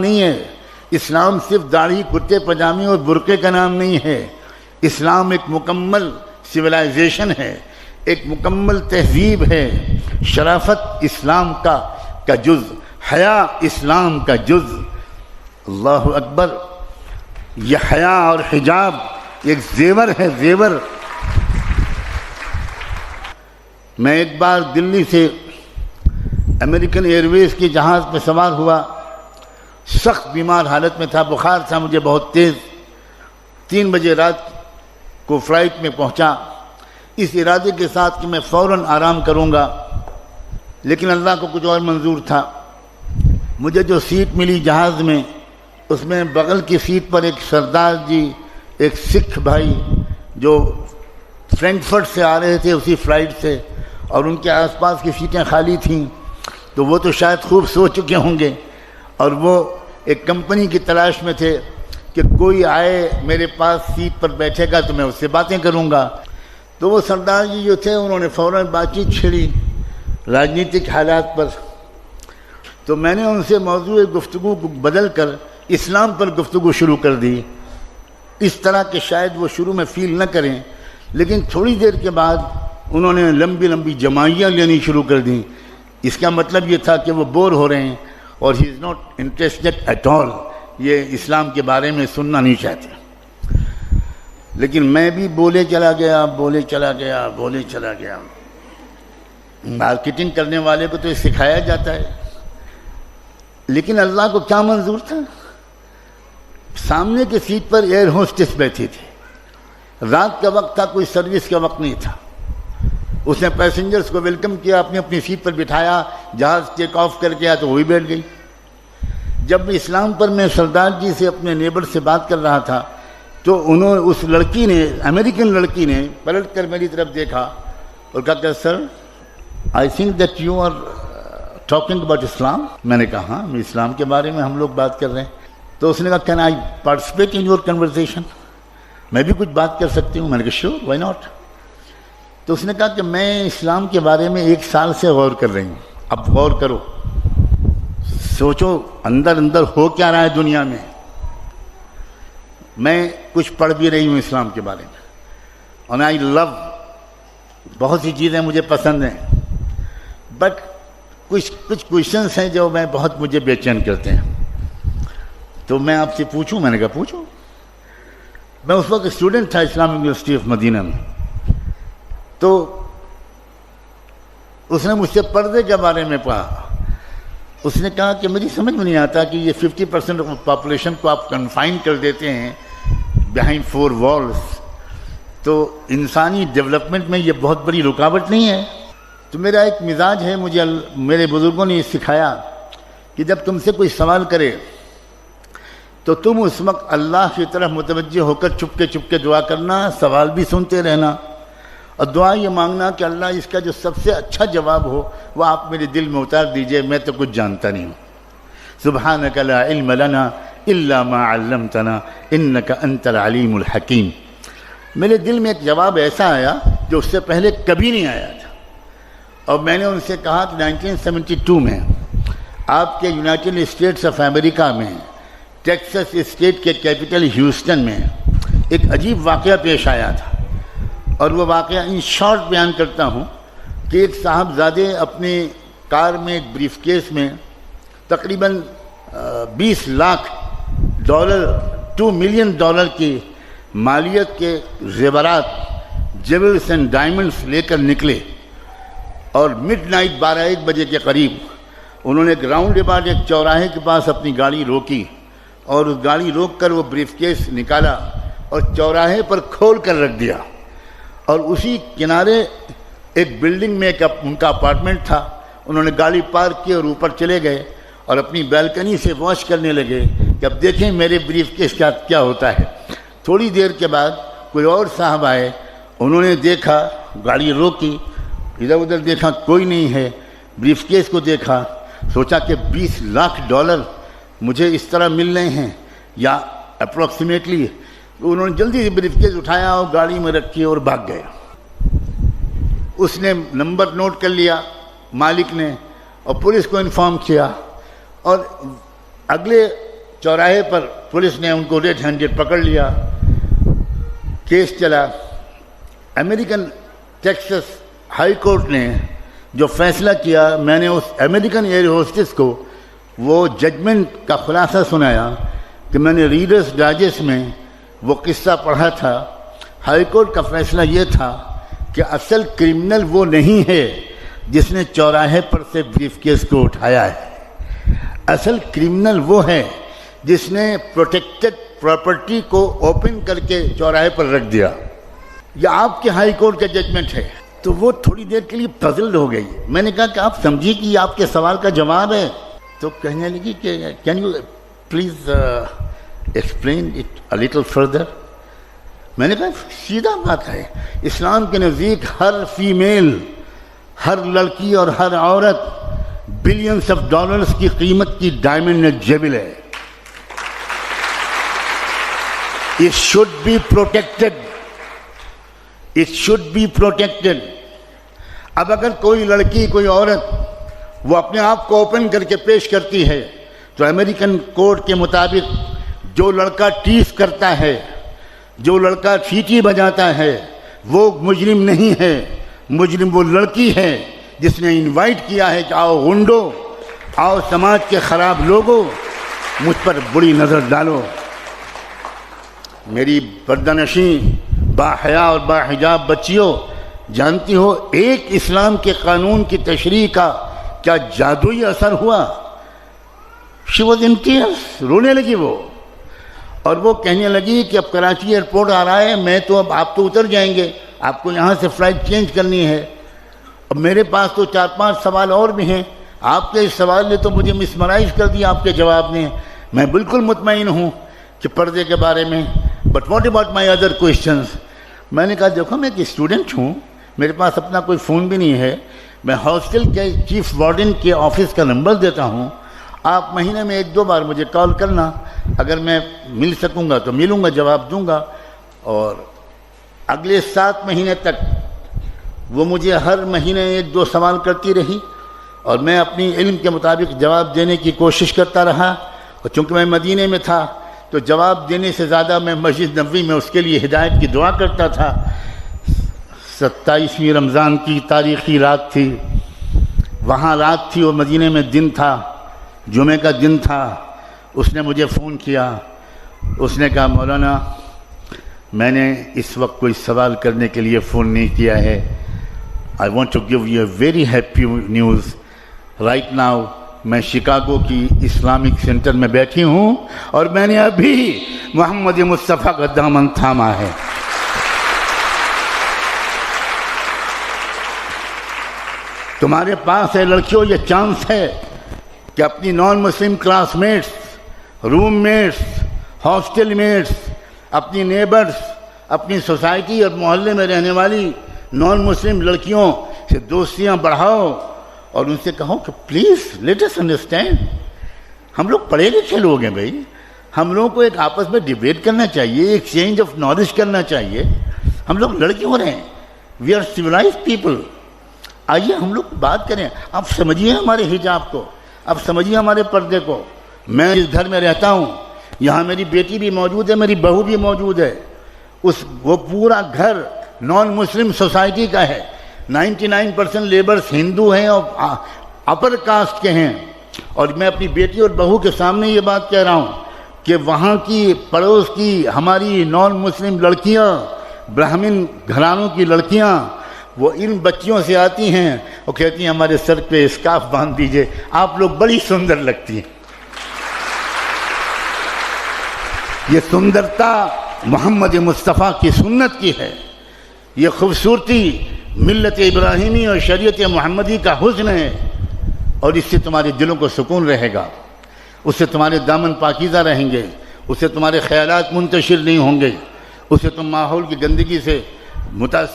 نہیں ہے. اسلام صرف داڑھی کرتے پاجامے اور برقعے کا نام نہیں ہے. اسلام ایک مکمل سویلائزیشن ہے, ایک مکمل تہذیب ہے. شرافت اسلام کا جز, حیا اسلام کا جز. اللہ اکبر. یہ حیا اور حجاب ایک زیور ہے, زیور. میں ایک بار دلی سے امریکن ایئر ویز کے جہاز پہ سوار ہوا, سخت بیمار حالت میں تھا, بخار تھا مجھے بہت تیز. 3 بجے رات کو فلائٹ میں پہنچا اس ارادے کے ساتھ کہ میں فوراً آرام کروں گا, لیکن اللہ کو کچھ اور منظور تھا. مجھے جو سیٹ ملی جہاز میں, اس میں بغل کی سیٹ پر ایک سردار جی, ایک سکھ بھائی جو فرینکفرٹ سے آ رہے تھے اسی فلائٹ سے, اور ان کے آس پاس کی سیٹیں خالی تھیں. تو وہ تو شاید خوب سو چکے ہوں گے, اور وہ ایک کمپنی کی تلاش میں تھے کہ کوئی آئے میرے پاس سیٹ پر بیٹھے گا تو میں اس سے باتیں کروں گا. تو وہ سردار جی جو تھے انہوں نے فوراً بات چیت چھیڑی راجنیتک حالات پر. تو میں نے ان سے موضوع گفتگو کو بدل کر اسلام پر گفتگو شروع کر دی, اس طرح کہ شاید وہ شروع میں فیل نہ کریں, لیکن تھوڑی دیر کے بعد انہوں نے لمبی لمبی جمائیاں لینی شروع کر دیں. اس کا مطلب یہ تھا کہ وہ بور ہو رہے ہیں اور he is not interested at all, یہ اسلام کے بارے میں سننا نہیں چاہتے. لیکن میں بھی بولے چلا گیا. مارکیٹنگ کرنے والے کو تو یہ سکھایا جاتا ہے, لیکن اللہ کو کیا منظور تھا. سامنے کی سیٹ پر ایئر ہوسٹس بیٹھی تھی, رات کا وقت تھا, کوئی سروس کا وقت نہیں تھا. اس نے پیسنجرز کو ویلکم کیا, اپنی سیٹ پر بٹھایا, جہاز ٹیک آف کر کے آیا تو وہی بیٹھ گئی. جب اسلام پر میں سردار جی سے اپنے نیبر سے بات کر رہا تھا تو اس لڑکی نے, امریکن لڑکی نے پلٹ کر میری طرف دیکھا اور کہا کہ sir I think that you are talking about Islam. میں نے کہا ہاں, اسلام کے بارے میں ہم لوگ بات کر رہے ہیں. تو اس نے کہا can I participate in your conversation, میں بھی کچھ بات کر سکتی ہوں. میں نے کہا شیور, وائی ناٹ. تو اس نے کہا کہ میں اسلام کے بارے میں 1 سال سے غور کر رہی ہوں. اب غور کرو, سوچو اندر ہو کیا رہا ہے دنیا میں. میں کچھ پڑھ بھی رہی ہوں اسلام کے بارے میں, اور آئی لو, بہت سی چیزیں مجھے پسند ہیں, بٹ کچھ کویشچنس ہیں جو مجھے بے چین کرتے ہیں. تو میں آپ سے پوچھوں. میں نے کہا پوچھو. میں اس وقت اسٹوڈنٹ تھا اسلامک یونیورسٹی آف مدینہ میں. تو اس نے مجھ سے پردے کے بارے میں پڑھا. اس نے کہا کہ مجھے سمجھ میں نہیں آتا کہ یہ 50% آف پاپولیشن کو آپ کنفائن کر دیتے ہیں بیہائنڈ 4 والز, تو انسانی ڈیولپمنٹ میں یہ بہت بڑی رکاوٹ نہیں ہے. تو میرا ایک مزاج ہے, مجھے میرے بزرگوں نے یہ سکھایا کہ جب تم سے کوئی سوال کرے تو تم اس وقت اللہ کی طرف متوجہ ہو کر چپ کے دعا کرنا, سوال بھی سنتے رہنا, اور دعا یہ مانگنا کہ اللہ اس کا جو سب سے اچھا جواب ہو وہ آپ میرے دل میں اتار دیجئے, میں تو کچھ جانتا نہیں ہوں. سبحانک لا علم لنا الا ما علمتنا انک انت العلیم الحکیم. میرے دل میں ایک جواب ایسا آیا جو اس سے پہلے کبھی نہیں آیا تھا, اور میں نے ان سے کہا کہ 1972 میں آپ کے یونائٹڈ اسٹیٹس آف امریکہ میں ٹیکسس اسٹیٹ کے کیپٹل ہیوسٹن میں ایک عجیب واقعہ پیش آیا تھا. اور وہ واقعہ ان شارٹ بیان کرتا ہوں کہ ایک صاحبزادے اپنے کار میں ایک بریف کیس میں تقریباً $20 لاکھ $2 ملین کی مالیت کے زیورات, جیولز اینڈ ڈائمنڈس لے کر نکلے, اور مڈ نائٹ 12-1 بجے کے قریب انہوں نے ایک راؤنڈ اباؤٹ ایک چوراہے کے پاس اپنی گاڑی روکی, اور اس گاڑی روک کر وہ بریف کیس نکالا اور چوراہے پر کھول کر رکھ دیا. اور اسی کنارے ایک بلڈنگ میں ان کا اپارٹمنٹ تھا. انہوں نے گاڑی پارک کی اور اوپر چلے گئے اور اپنی بیلکنی سے واچ کرنے لگے کہ اب دیکھیں میرے بریف کیس کا کیا ہوتا ہے. تھوڑی دیر کے بعد کوئی اور صاحب آئے, انہوں نے دیکھا, گاڑی روکی, ادھر ادھر دیکھا, کوئی نہیں ہے. بریف کیس کو دیکھا, سوچا کہ $20 لاکھ مجھے اس طرح مل رہے ہیں یا اپروکسیمیٹلی. انہوں نے جلدی سے بریف کیس اٹھایا اور گاڑی میں رکھی اور بھاگ گئے. اس نے نمبر نوٹ کر لیا مالک نے, اور پولیس کو انفارم کیا, اور اگلے چوراہے پر پولیس نے ان کو ریڈ ہینڈڈ پکڑ لیا، کیس چلا۔ امریکن ٹیکسس ہائی کورٹ نے جو فیصلہ کیا، میں نے اس امریکن ایئر ہوسٹس کو وہ ججمنٹ کا خلاصہ سنایا کہ میں نے ریڈرز ڈائجسٹ میں وہ قصہ پڑھا تھا۔ ہائی کورٹ کا فیصلہ یہ تھا کہ اصل کرمنل وہ نہیں ہے جس نے چوراہے پر سے بریف کیس کو اٹھایا ہے، اصل کرمنل وہ ہے جس نے پروٹیکٹڈ پراپرٹی کو اوپن کر کے چوراہے پر رکھ دیا۔ یہ آپ کے ہائی کورٹ کا ججمنٹ ہے۔ تو وہ تھوڑی دیر کے لیے پزلڈ ہو گئی۔ میں نے کہا کہ آپ سمجھیے کہ یہ آپ کے سوال کا جواب ہے؟ تو کہنے لگی کہ can you please explain it a little further. میں نے کہا سیدھا بات ہے، اسلام کے نزدیک ہر فیمیل، ہر لڑکی اور ہر عورت بلینس آف ڈالرز کی قیمت کی ڈائمنڈ جیبل ہے۔ It should be protected. It should be protected. اب اگر کوئی لڑکی، کوئی عورت وہ اپنے آپ کو اوپن کر کے پیش کرتی ہے تو امریکن کوڈ کے مطابق جو لڑکا ٹیس کرتا ہے، جو لڑکا سیٹی بجاتا ہے، وہ مجرم نہیں ہے، مجرم وہ لڑکی ہے جس نے انوائٹ کیا ہے کہ آؤ غنڈو، آؤ سماج کے خراب لوگوں، مجھ پر بری نظر ڈالو۔ میری پردہ نشین باحیا اور باحجاب بچیوں، جانتی ہو ایک اسلام کے قانون کی تشریح کا کیا جادوئی اثر ہوا؟ شی واز ان ٹیئرز، رونے لگی وہ، اور وہ کہنے لگی کہ اب کراچی ایئرپورٹ آ رہا ہے، میں تو اب آپ تو اتر جائیں گے، آپ کو یہاں سے فلائٹ چینج کرنی ہے، اب میرے پاس تو 4-5 سوال اور بھی ہیں، آپ کے اس سوال نے تو مجھے مسمرائز کر دیا آپ کے جواب نے۔ میں بالکل مطمئن ہوں کہ پردے کے بارے میں، but what about my other questions? میں نے کہا دیکھو میں ایک اسٹوڈنٹ ہوں، میرے پاس اپنا کوئی فون بھی نہیں ہے، میں ہاسٹل کے چیف وارڈن کے آفس کا نمبر دیتا ہوں، آپ مہینے میں 1-2 بار مجھے کال کرنا، اگر میں مل سکوں گا تو ملوں گا، جواب دوں گا۔ اور اگلے 7 مہینے تک وہ مجھے ہر مہینے 1-2 سوال کرتی رہی، اور میں اپنی علم کے مطابق جواب دینے کی کوشش کرتا رہا، اور چونکہ میں مدینے میں تھا تو جواب دینے سے زیادہ میں مسجد نبوی میں اس کے لیے ہدایت کی دعا کرتا تھا۔ 27ویں رمضان کی تاریخی رات تھی، وہاں رات تھی اور مدینے میں دن تھا، جمعے کا دن تھا۔ اس نے مجھے فون کیا، اس نے کہا مولانا میں نے اس وقت کوئی سوال کرنے کے لیے فون نہیں کیا ہے، I want to give you a very happy news. Right now میں شکاگو کی اسلامک سینٹر میں بیٹھی ہوں اور میں نے ابھی محمد مصطفیٰ کا دامن تھاما ہے۔ تمہارے پاس ہے لڑکیوں یہ چانس ہے کہ اپنی نان مسلم کلاس میٹس، روم میٹس، ہاسٹل میٹس، اپنی نیبرز، اپنی سوسائٹی اور محلے میں رہنے والی نان مسلم لڑکیوں سے دوستیاں بڑھاؤ اور ان سے کہو کہ پلیز لیٹ اس انڈرسٹینڈ، ہم لوگ پڑھے لکھے لوگ ہیں بھائی، ہم لوگوں کو ایک آپس میں ڈیبیٹ کرنا چاہیے، ایکسچینج آف نالج کرنا چاہیے، ہم لوگ لڑکے ہو رہے ہیں، وی آر سویلائزڈ پیپل، آئیے ہم لوگ بات کریں، آپ سمجھیے ہمارے حجاب کو، آپ سمجھیے ہمارے پردے کو۔ میں اس گھر میں رہتا ہوں، یہاں میری بیٹی بھی موجود ہے، میری بہو بھی موجود ہے، وہ پورا گھر نان مسلم سوسائٹی کا ہے، 99% لیبرز ہندو ہیں اور اپر کاسٹ کے ہیں، اور میں اپنی بیٹی اور بہو کے سامنے یہ بات کہہ رہا ہوں کہ وہاں کی پڑوس کی ہماری نان مسلم لڑکیاں، برہمن گھرانوں کی لڑکیاں، وہ ان بچیوں سے آتی ہیں اور کہتی ہیں ہمارے سر پہ اسکارف باندھ دیجئے، آپ لوگ بڑی سندر لگتی ہیں۔ یہ سندرتا محمد مصطفیٰ کی سنت کی ہے، یہ خوبصورتی ملت ابراہیمی اور شریعت محمدی کا حسن ہے، اور اس سے تمہارے دلوں کو سکون رہے گا، اس سے تمہارے دامن پاکیزہ رہیں گے، اس سے تمہارے خیالات منتشر نہیں ہوں گے، اس سے تم ماحول کی گندگی سے متاثر